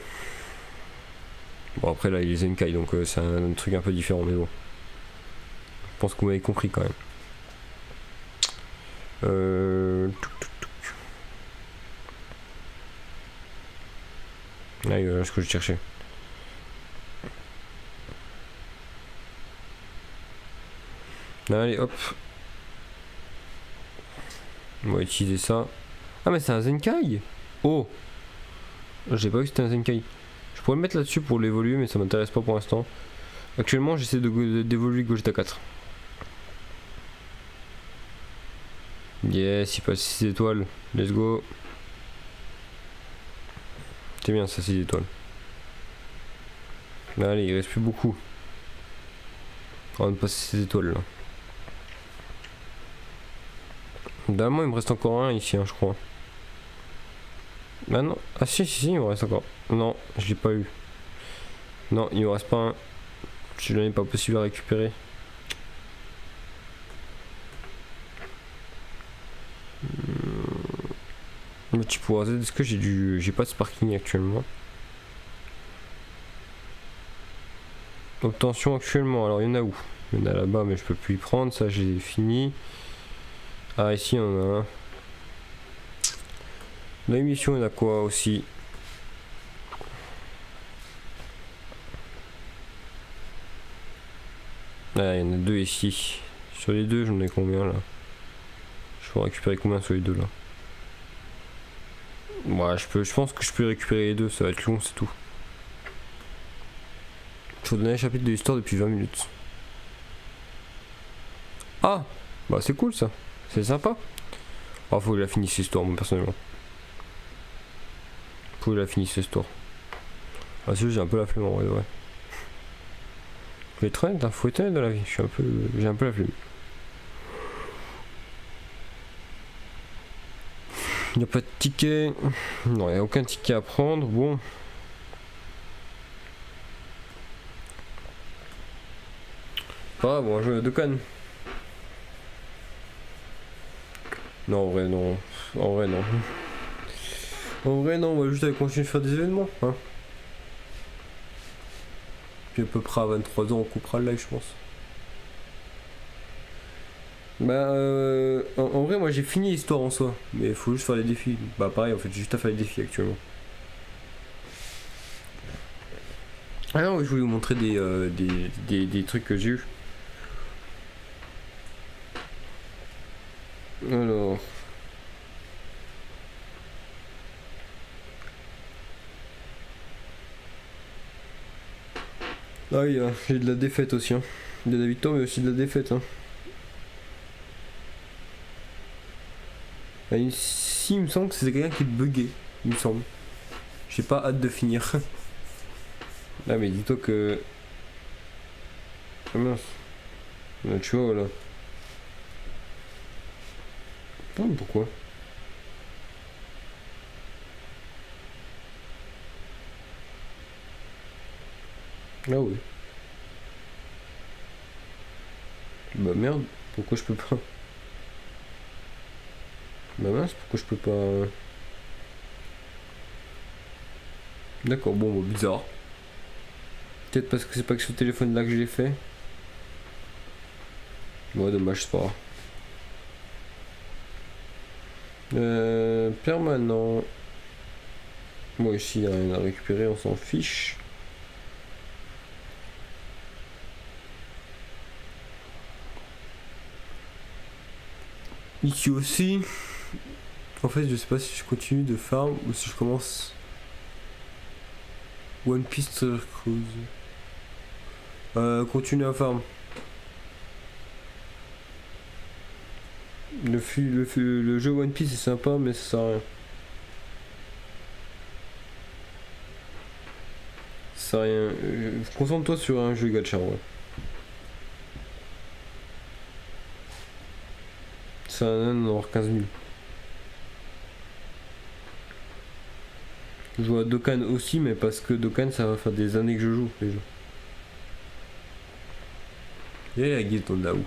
Bon après là il est Zenkai donc c'est un truc un peu différent mais bon. Je pense que vous m'avez compris quand même. Là il y a ce que je cherchais. Allez hop. On va utiliser ça. Ah mais c'est un Zenkai. Oh. J'ai pas vu que c'était un Zenkai. Je pourrais le mettre là-dessus pour l'évoluer mais ça m'intéresse pas pour l'instant. Actuellement j'essaie d'évoluer Gogeta 4. Yes, il passe 6 étoiles. Let's go. C'est bien ça, 6 étoiles. Allez, il reste plus beaucoup. On va passer 6 étoiles là. Normalement, il me reste encore un ici, hein, je crois. Ah non. Ah si, il me reste encore. Non, je l'ai pas eu. Non, il me reste pas un. Je n'en ai pas possible à récupérer. Le petit pouvoir Z, est-ce que j'ai pas de sparking actuellement? Obtention actuellement, alors il y en a où? Il y en a là-bas, mais je peux plus y prendre, ça j'ai fini. Ah, ici il y en a un. Dans l'émission, il y en a quoi aussi? Ah, il y en a deux ici. Sur les deux, j'en ai combien là? Je peux récupérer combien sur les deux là? Ouais, je pense que je peux récupérer les deux, ça va être long, c'est tout. Je vous donner un chapitre de l'histoire depuis 20 minutes. Ah! Bah c'est cool ça, c'est sympa. Ah, faut que je la finisse l'histoire, moi personnellement. Faut que je la finisse l'histoire. Ah, c'est juste, j'ai un peu la flemme en vrai, ouais. Faut être honnête, hein, faut être honnête dans la vie, j'ai un peu la flemme. Il n'y a pas de ticket. Non, il n'y a aucun ticket à prendre. Bon. Ah, bon, je de canne. Non, en vrai, non. En vrai, non. En vrai, non, on va juste aller continuer de faire des événements. Hein. Puis à peu près à 23 ans, on coupera le live, je pense. Bah, en vrai, moi j'ai fini l'histoire en soi. Mais il faut juste faire les défis. Bah, pareil, en fait, j'ai juste à faire les défis actuellement. Ah non, je voulais vous montrer des trucs que j'ai eu. Alors. Ah oui, j'ai de la défaite aussi. Hein. De la victoire, mais aussi de la défaite. Hein. Ah, ici, il me semble que c'est quelqu'un qui est bugué. Il me semble. J'ai pas hâte de finir. Ah, mais dis-toi que. Ah mince. Là, tu vois, là. Non, pourquoi? Ah oui. Bah merde, pourquoi je peux pas? Bah mince, pourquoi je peux pas? D'accord, bon, bah, bizarre. Peut-être parce que c'est pas que sur le téléphone là que je l'ai fait. Ouais, dommage, c'est pas grave. Permanent. Moi ici, il n'y a rien à récupérer, on s'en fiche. Ici aussi. En fait, je sais pas si je continue de farm ou si je commence One Piece Cruise. Continue à farm. Le jeu One Piece est sympa, mais ça sert à rien. Ça sert à rien. Concentre-toi sur un jeu gacha, ouais. Ça sert à rien d'en avoir 15 000. Je joue à Dokkan aussi, mais parce que Dokkan ça va faire des années que je joue déjà. Et la guide, on l'a où?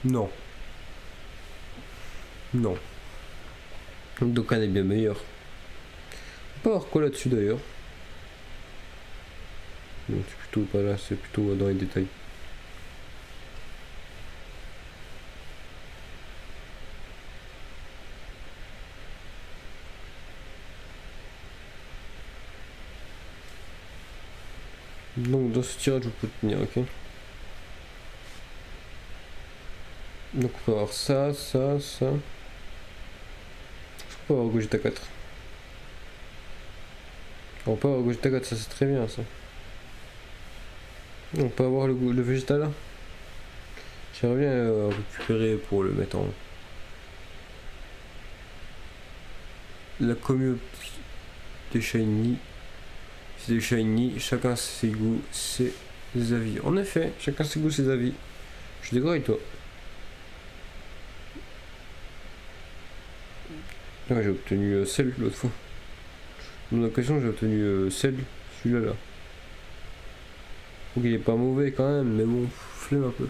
Non. Non. Donc Dokkan est bien meilleur. On peut avoir quoi là-dessus d'ailleurs? Non, c'est plutôt pas là, c'est plutôt dans les détails. Donc dans ce tirage, je peux tenir, ok. Donc on peut avoir ça, ça, ça. Je peux avoir Gogeta 4. On peut avoir Gogeta 4, ça c'est très bien ça. On peut avoir le Vegeta là. J'aimerais bien récupérer pour le mettre en... La communauté des Shiny. C'est des Shiny, chacun ses goûts, ses avis. En effet, chacun ses goûts, ses avis. Je suis d'accord avec toi. Ah, j'ai obtenu celle l'autre fois. Dans l'occasion, j'ai obtenu celle, celui-là là. Donc il est pas mauvais quand même, mais bon, flemme un peu.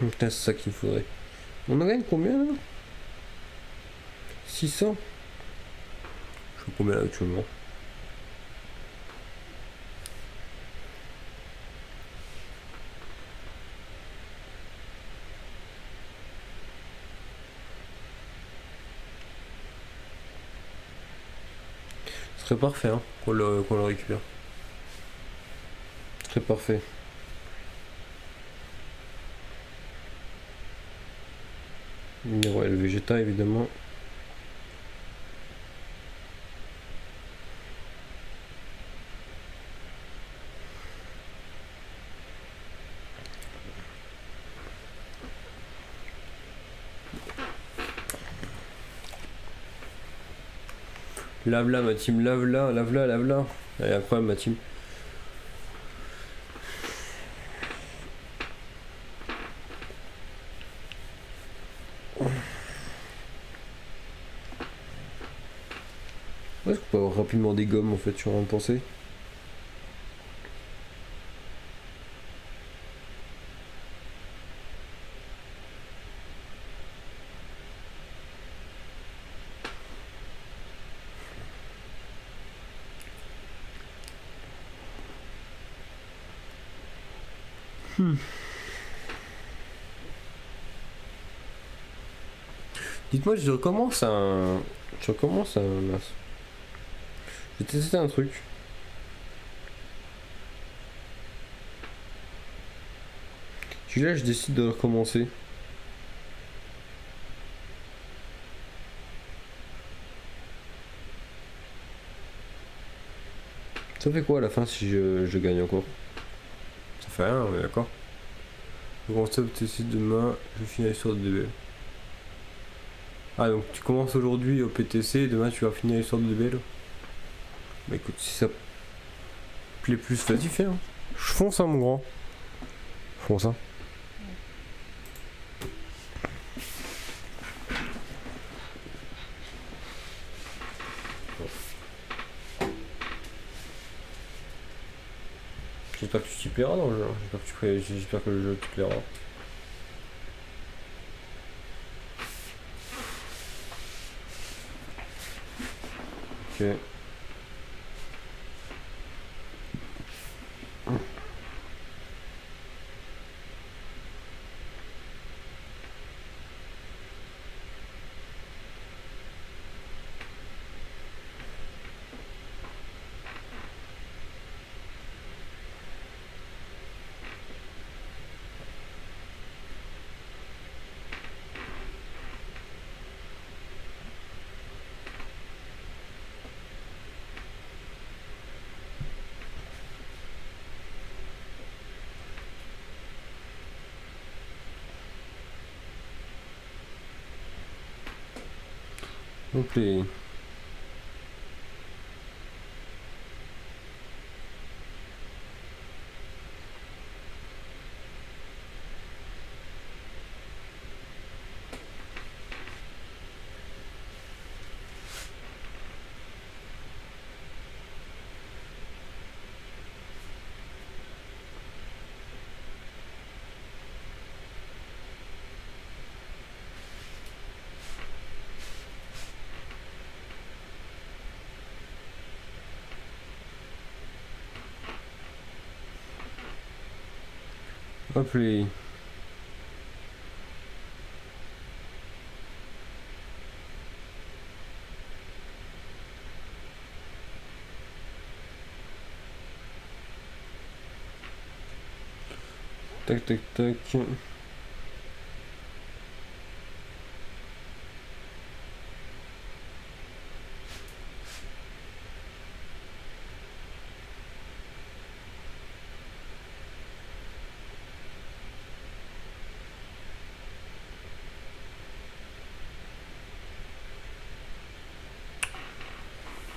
Putain, c'est ça qu'il faudrait. On en gagne combien là? 600. Je sais combien là actuellement. Ce serait parfait hein, qu'on le récupère. Ce serait parfait. Ouais, le Vegeta évidemment. Lave-la ma team, lave-la, lave-la, lave-la. Elle est incroyable ma team. Est-ce qu'on peut avoir rapidement des gommes en fait, sur un pensée? Dites-moi, je recommence un... Je recommence un... Mince. J'ai testé un truc. Celui-là, je décide de recommencer. Ça fait quoi à la fin si je gagne encore? Ça fait rien, on est d'accord. Je commence à tester demain, je finis l'histoire de DBL. Ah donc tu commences aujourd'hui au PTC, demain tu vas finir l'histoire de DBL. Bah écoute, si ça plaît plus, vas-y fais hein. Je fonce hein mon grand. Fonce hein. J'espère que tu t'y plairas dans le jeu. J'espère que le jeu te plaira. Ok. Donc les... Hop les... Tac tac tac.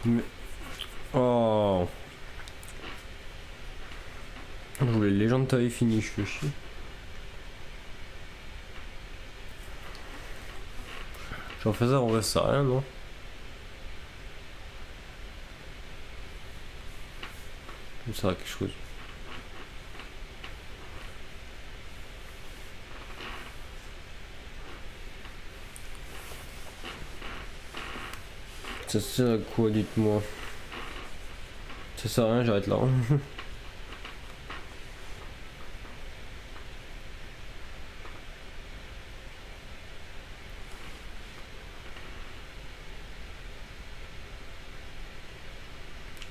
Mais... Oh. Je voulais Légende t'avais fini, je fais chier. J'en fais ça, en vrai ça sert à rien, non? Ça sert à quelque chose. Ça sert à quoi, dites-moi? Ça sert à rien, j'arrête là.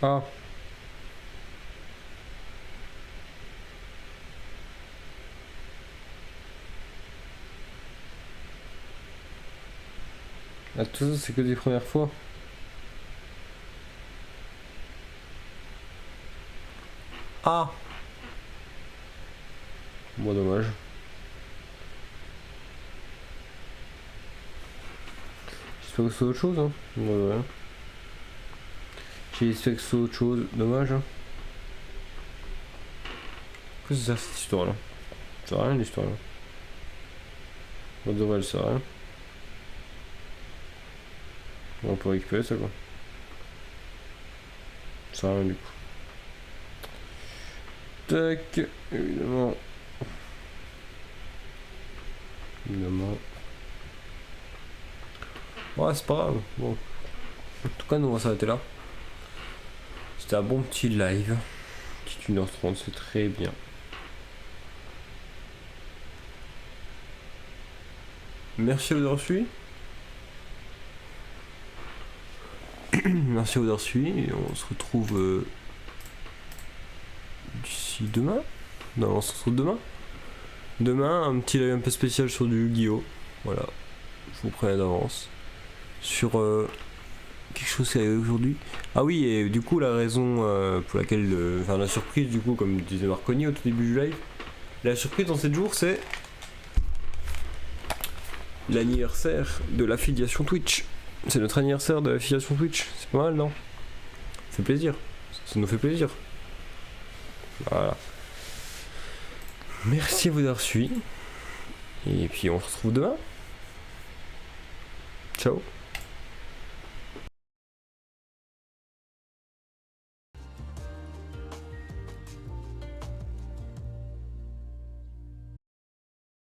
Ah. Ah, tout ça, c'est que des premières fois. Ah. Bon, dommage. J'espère que c'est autre chose, hein. Ouais, ouais. J'espère que c'est autre chose. Dommage, hein. Qu'est-ce que c'est ça, cette histoire-là? Ça sert à rien, l'histoire-là. On devrait le sert à rien. On peut récupérer ça, quoi. Ça sert à rien, du coup. Tac, évidemment. Évidemment. Ouais, c'est pas grave. Bon. En tout cas, nous on va s'arrêter là. C'était un bon petit live. Petite 1h30, c'est très bien. Merci à vous d'avoir suivi. Merci à vous d'avoir suivi. Et on se retrouve d'ici demain. Non, on se retrouve demain. Demain, un petit live un peu spécial sur du Yu-Gi-Oh! Voilà. Je vous préviens d'avance. Sur quelque chose qui est arrivé aujourd'hui. Ah oui, et du coup, la raison pour laquelle. Enfin, la surprise, du coup, comme disait Marconi au tout début du live. La surprise dans 7 jours, c'est l'anniversaire de l'affiliation Twitch. C'est notre anniversaire de l'affiliation Twitch. C'est pas mal, non? Ça fait plaisir. Ça nous fait plaisir. Voilà. Merci à vous d'avoir suivi. Et puis on se retrouve demain. Ciao.